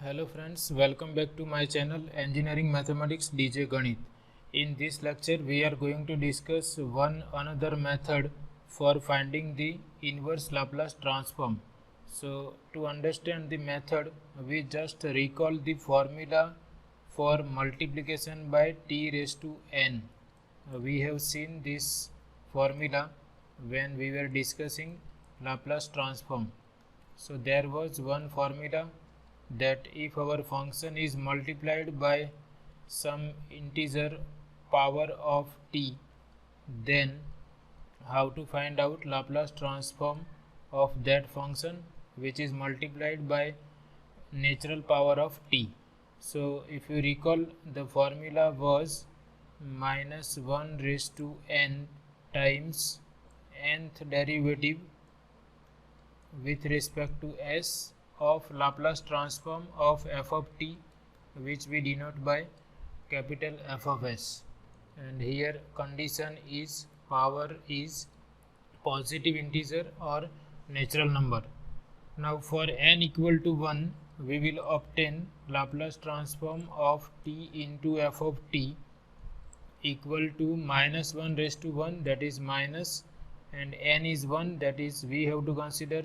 Hello friends, welcome back to my channel Engineering Mathematics DJ Ganit. In this lecture we are going to discuss another method for finding the inverse Laplace transform. So to understand the method we just recall the formula for multiplication by t raised to n. We have seen this formula when we were discussing Laplace transform. So there was one formula that if our function is multiplied by some integer power of t, then how to find out Laplace transform of that function which is multiplied by natural power of t. So if you recall, the formula was minus 1 raised to n times nth derivative with respect to s of Laplace transform of f of t, which we denote by capital F of s, and here condition is power is positive integer or natural number. Now for n equal to 1 we will obtain Laplace transform of t into f of t equal to minus 1 raised to 1, that is minus, and n is 1, that is we have to consider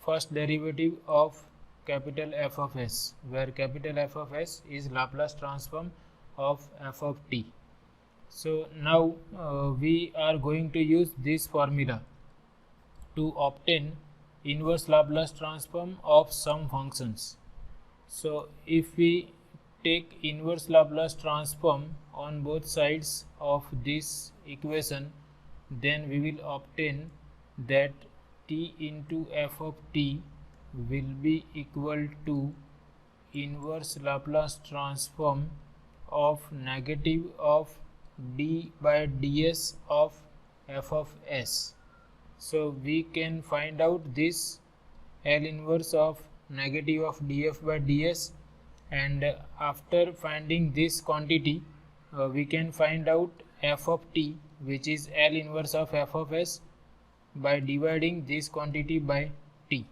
first derivative of capital F of s, where capital F of s is Laplace transform of f of t. So now we are going to use this formula to obtain inverse Laplace transform of some functions. So if we take inverse Laplace transform on both sides of this equation, then we will obtain that t into f of t will be equal to inverse Laplace transform of negative of d by ds of f of s. So we can find out this L inverse of negative of df by ds, and after finding this quantity we can find out f of t, which is L inverse of f of s, by dividing this quantity by t.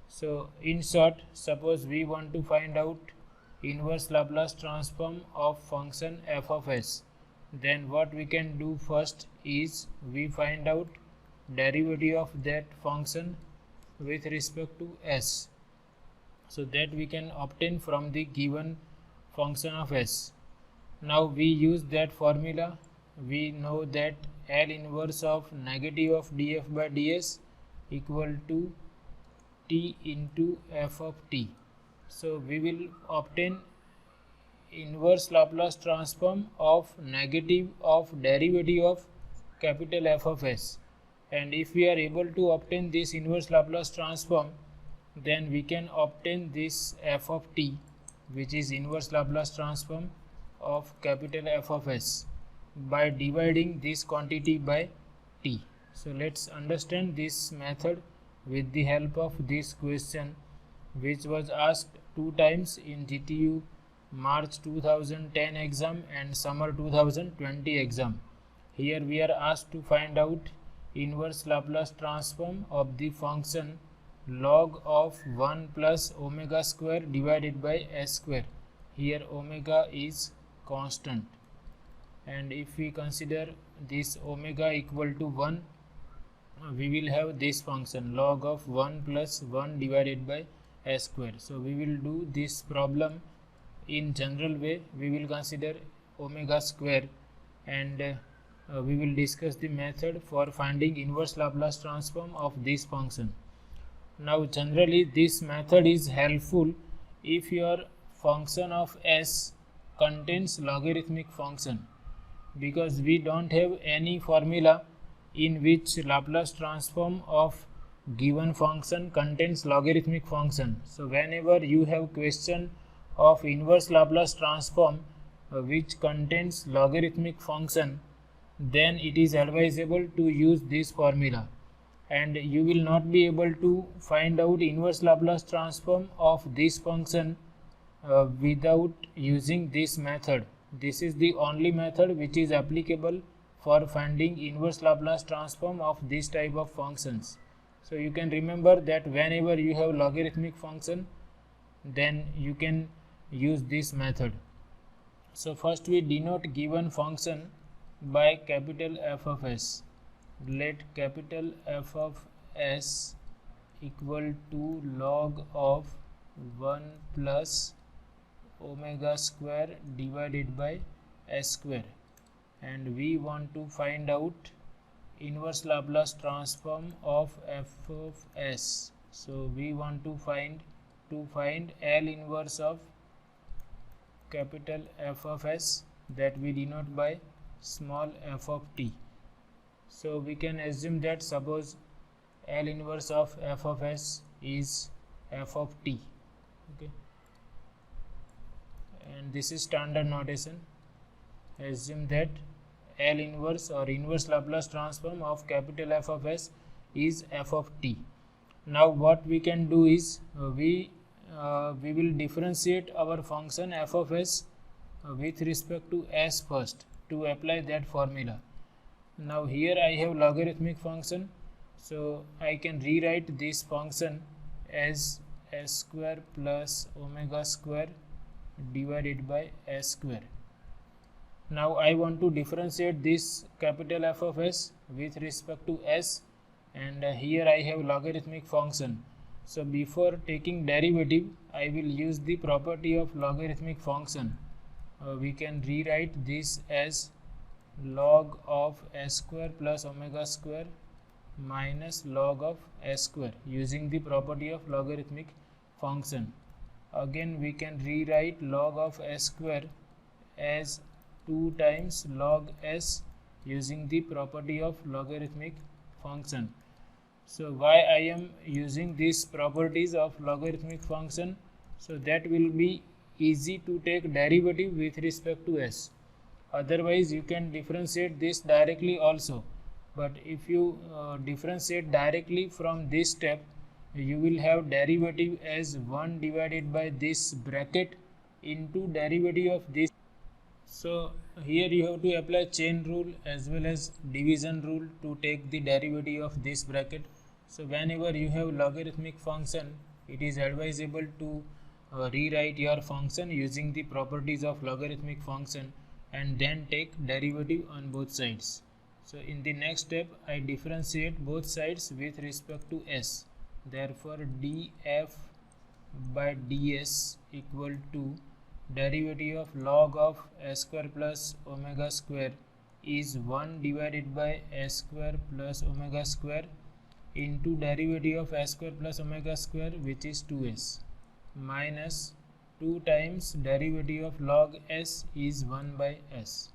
So in short, suppose we want to find out inverse Laplace transform of function f of s, then what we can do first is we find out derivative of that function with respect to s, so that we can obtain from the given function of s. Now we use that formula. We know that L inverse of negative of df by ds equal to t into f of t. So we will obtain inverse Laplace transform of negative of derivative of capital F of s, and if we are able to obtain this inverse Laplace transform, then we can obtain this f of t, which is inverse Laplace transform of capital F of s, by dividing this quantity by t. So let's understand this method with the help of this question, which was asked 2 times in GTU March 2010 exam and Summer 2020 exam. Here we are asked to find out inverse Laplace transform of the function log of 1 plus omega square divided by s square. Here omega is constant, and if we consider this omega equal to 1, we will have this function log of 1 plus 1 divided by s square. So we will do this problem in general way. We will consider omega square, and we will discuss the method for finding inverse Laplace transform of this function. Now generally this method is helpful if your function of s contains logarithmic function, because we don't have any formula in which Laplace transform of given function contains logarithmic function. So whenever you have question of inverse Laplace transform which contains logarithmic function, then it is advisable to use this formula, and you will not be able to find out inverse Laplace transform of this function without using this method. This is the only method which is applicable for finding inverse Laplace transform of this type of functions. So you can remember that whenever you have logarithmic function, then you can use this method. So first we denote given function by capital F of s. Let capital F of s equal to log of 1 plus omega square divided by s square, and we want to find out inverse Laplace transform of f of s. So we want to find L inverse of capital F of s, that we denote by small f of t. So we can assume that suppose L inverse of f of s is f of t, okay, and this is standard notation. Assume that L inverse or inverse Laplace transform of capital F of s is f of t. Now what we can do is we will differentiate our function f of s with respect to s first to apply that formula. Now here I have logarithmic function, so I can rewrite this function as s square plus omega square divided by s square. Now I want to differentiate this capital F of s with respect to s, and here I have logarithmic function. So before taking derivative, I will use the property of logarithmic function. We can rewrite this as log of s square plus omega square minus log of s square using the property of logarithmic function. Again we can rewrite log of s square as 2 times log s using the property of logarithmic function. So why I am using these properties of logarithmic function? So that will be easy to take derivative with respect to s. Otherwise you can differentiate this directly also, but if you differentiate directly from this step, you will have derivative as 1 divided by this bracket into derivative of this. So here you have to apply chain rule as well as division rule to take the derivative of this bracket. So whenever you have logarithmic function, it is advisable to rewrite your function using the properties of logarithmic function and then take derivative on both sides. So in the next step, I differentiate both sides with respect to s. Therefore df by ds equal to derivative of log of s square plus omega square is 1 divided by s square plus omega square into derivative of s square plus omega square, which is 2s, minus 2 times derivative of log s is 1 by s.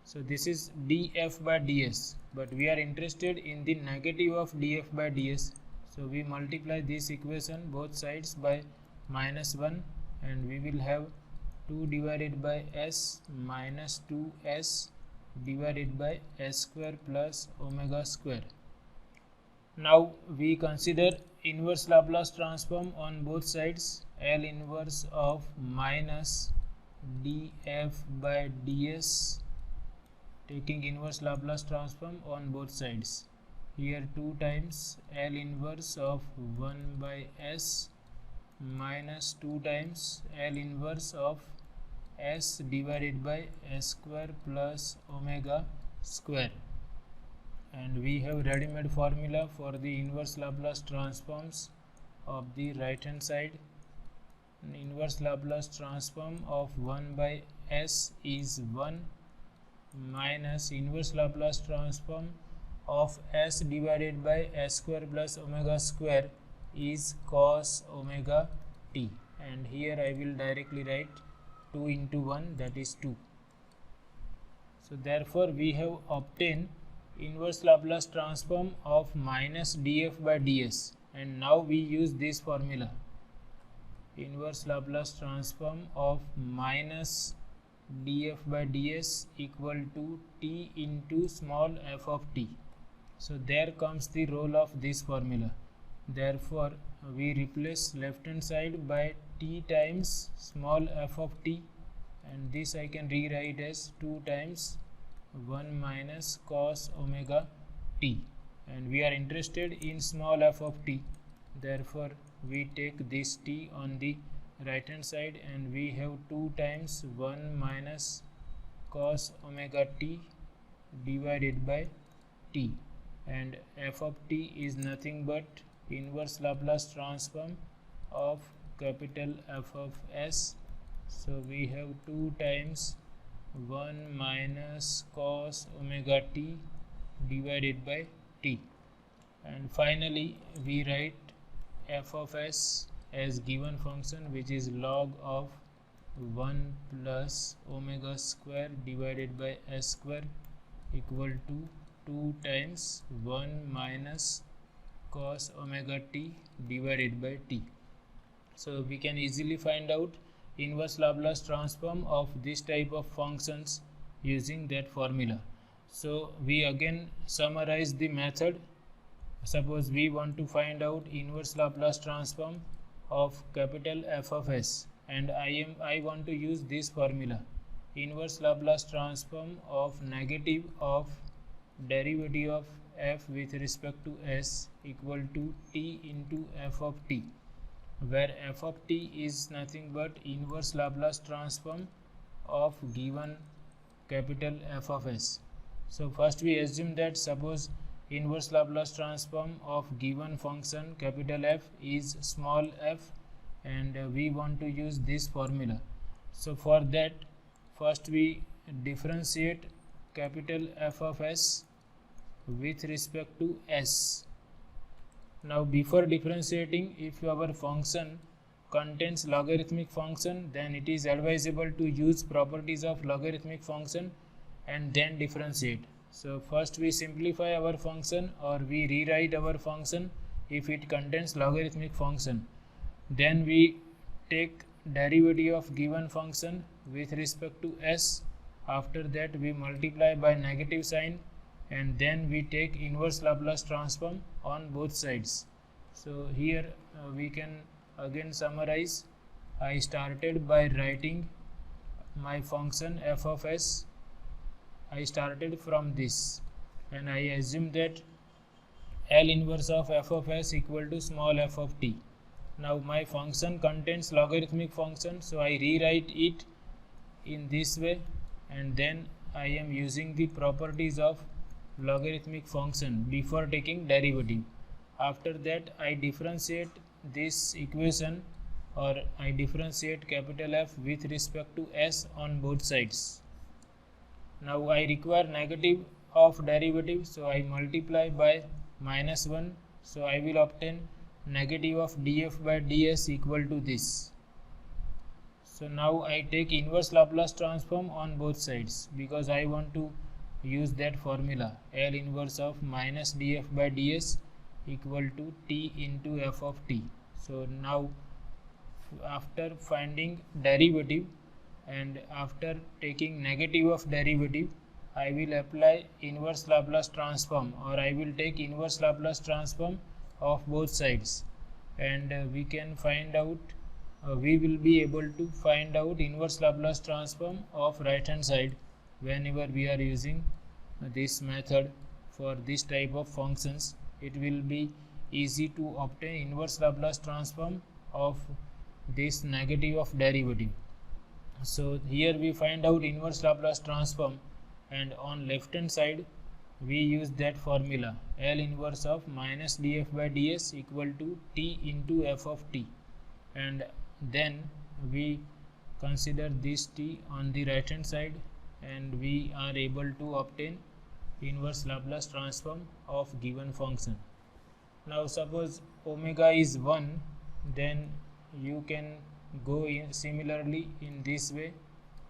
So this is df by ds, but we are interested in the negative of df by ds. So we multiply this equation both sides by minus 1, and we will have 2 divided by s minus 2s divided by s square plus omega square. Now we consider inverse Laplace transform on both sides. L inverse of minus df by ds, taking inverse Laplace transform on both sides. Here 2 times L inverse of 1 by s minus 2 times L inverse of s divided by s square plus omega square. And we have ready-made formula for the inverse Laplace transforms of the right hand side. An inverse Laplace transform of 1 by s is 1 minus inverse Laplace transform of s divided by s square plus omega square is cos omega t, and here I will directly write 2 into 1, that is 2. So therefore we have obtained inverse Laplace transform of minus df by ds, and now we use this formula, inverse Laplace transform of minus df by ds equal to t into small f of t. So there comes the role of this formula. Therefore we replace left hand side by t times small f of t, and this I can rewrite as 2 times 1 minus cos omega t, and we are interested in small f of t. Therefore we take this t on the right hand side, and we have 2 times 1 minus cos omega t divided by t, and f of t is nothing but inverse Laplace transform of capital F of s. So we have 2 times 1 minus cos omega t divided by t, and finally we write f of s as given function, which is log of 1 plus omega square divided by s square equal to 2 times 1 minus cos omega t divided by t. So we can easily find out inverse Laplace transform of this type of functions using that formula. So we again summarize the method. Suppose we want to find out inverse Laplace transform of capital F of s, and I want to use this formula: inverse Laplace transform of negative of derivative of f with respect to s equal to t into f of t, where f of t is nothing but inverse Laplace transform of given capital F of s. So first we assume that suppose inverse Laplace transform of given function capital F is small f, and we want to use this formula. So for that, first we differentiate capital F of s with respect to s. Now before differentiating, if our function contains logarithmic function, then it is advisable to use properties of logarithmic function and then differentiate. So first we simplify our function, or we rewrite our function if it contains logarithmic function. Then we take derivative of given function with respect to s. After that we multiply by negative sign, and then we take inverse Laplace transform on both sides. So here we can again summarize. I started by writing my function f of s. I started from this, and I assume that L inverse of f of s equal to small f of t. Now my function contains logarithmic function, so I rewrite it in this way, and then I am using the properties of logarithmic function before taking derivative. After that I differentiate this equation, or I differentiate capital F with respect to s on both sides. Now I require negative of derivative, so I multiply by minus 1, so I will obtain negative of df by ds equal to this. So now I take inverse Laplace transform on both sides, because I want to use that formula, L inverse of minus df by ds equal to t into f of t. So now after finding derivative and after taking negative of derivative, I will apply inverse Laplace transform, or I will take inverse Laplace transform of both sides, and we can find out, we will be able to find out inverse Laplace transform of right hand side whenever we are using this method for this type of functions. It will be easy to obtain inverse Laplace transform of this negative of derivative. So here we find out inverse Laplace transform, and on left hand side we use that formula, L inverse of minus df by ds equal to t into f of t, and then we consider this t on the right hand side, and we are able to obtain inverse Laplace transform of given function. Now suppose omega is 1, then you can go in similarly in this way.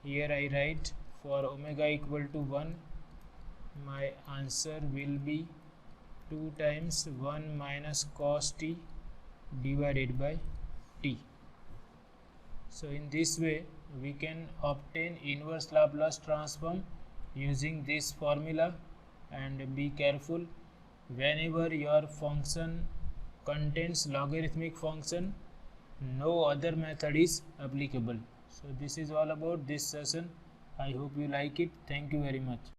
Here I write, for omega equal to 1, my answer will be 2 times 1 minus cos t divided by t. So in this way we can obtain inverse Laplace transform using this formula, and be careful, whenever your function contains logarithmic function, no other method is applicable. So this is all about this session. I hope you like it. Thank you very much.